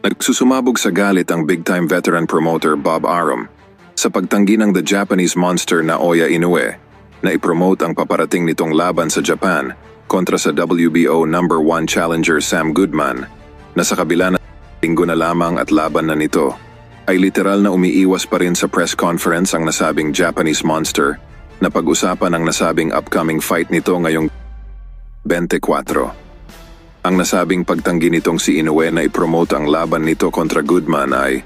Nagsusumabog sa galit ang big-time veteran promoter Bob Arum sa pagtanggi ng The Japanese Monster Naoya Inoue na ipromote ang paparating nitong laban sa Japan kontra sa WBO No. 1 challenger Sam Goodman na sa kabila ng linggo na lamang at laban na nito ay literal na umiiwas pa rin sa press conference ang nasabing Japanese Monster na pag-usapan ang nasabing upcoming fight nito ngayong 24. Ang nasabing pagtanggi nitong si Inoue na ipromote ang laban nito kontra Goodman ay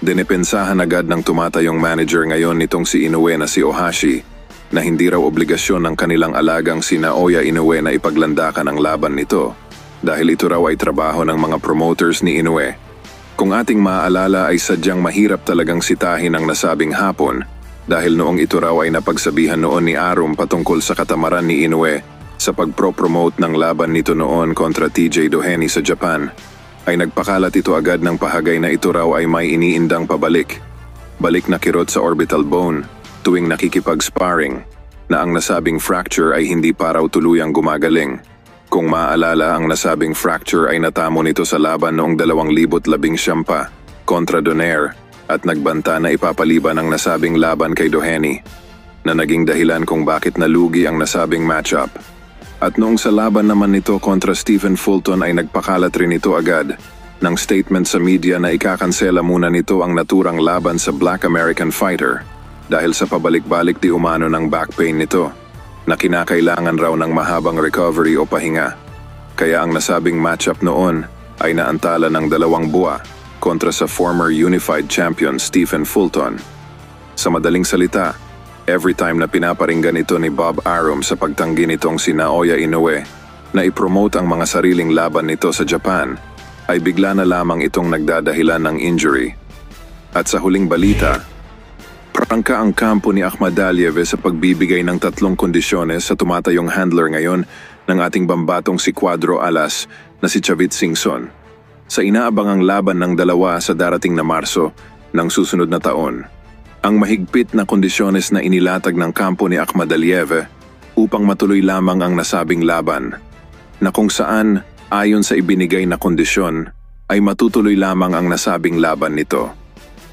dinipensahan agad ng tumatayong manager ngayon nitong si Inoue na si Ohashi na hindi raw obligasyon ng kanilang alagang si Naoya Inoue na ipaglandakan ang laban nito dahil ito raw ay trabaho ng mga promoters ni Inoue. Kung ating maaalala ay sadyang mahirap talagang sitahin ang nasabing hapon dahil noong ito raw ay napagsabihan noon ni Arum patungkol sa katamaran ni Inoue sa pagpro-promote ng laban nito noon kontra TJ Doheny sa Japan, ay nagpakalat ito agad ng pahagay na ito raw ay may iniindang pabalik. Balik na kirot sa orbital bone tuwing nakikipag-sparring na ang nasabing fracture ay hindi pa raw tuluyang gumagaling. Kung maaalala, ang nasabing fracture ay natamo nito sa laban noong 2019 pa kontra Donaire at nagbanta na ipapaliban ang nasabing laban kay Doheny na naging dahilan kung bakit nalugi ang nasabing matchup. At noong sa laban naman nito kontra Stephen Fulton ay nagpakalat rin ito agad ng statement sa media na ikakansela muna nito ang naturang laban sa Black American Fighter dahil sa pabalik-balik di umano ng back pain nito na kinakailangan raw ng mahabang recovery o pahinga. Kaya ang nasabing matchup noon ay naantala ng 2 buwa kontra sa former Unified Champion Stephen Fulton. Sa madaling salita, every time na pinaparinggan ito ni Bob Arum sa pagtanggi nitong si Naoya Inoue na ipromote ang mga sariling laban nito sa Japan, ay bigla na lamang itong nagdadahilan ng injury. At sa huling balita, prangka ang kampo ni Akhmadaliev sa pagbibigay ng 3 kondisyones sa tumatayong handler ngayon ng ating bambatong si Cuadro Alas na si Chavit Singson sa inaabangang laban ng dalawa sa darating na Marso ng susunod na taon. Ang mahigpit na kondisyones na inilatag ng kampo ni Akhmadaliev upang matuloy lamang ang nasabing laban, na kung saan, ayon sa ibinigay na kondisyon, ay matutuloy lamang ang nasabing laban nito.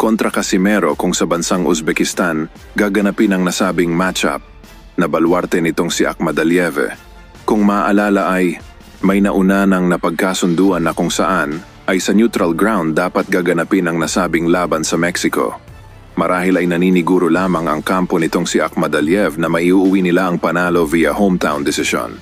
Kontra Casimero kung sa bansang Uzbekistan, gaganapin ang nasabing matchup na baluarte nitong si Akhmadaliev. Kung maaalala ay, may nauna ng napagkasunduan na kung saan ay sa neutral ground dapat gaganapin ang nasabing laban sa Mexico. Marahil ay naniniguro lamang ang kampo nitong si Akhmadaliev na maiuwi nila ang panalo via hometown decision.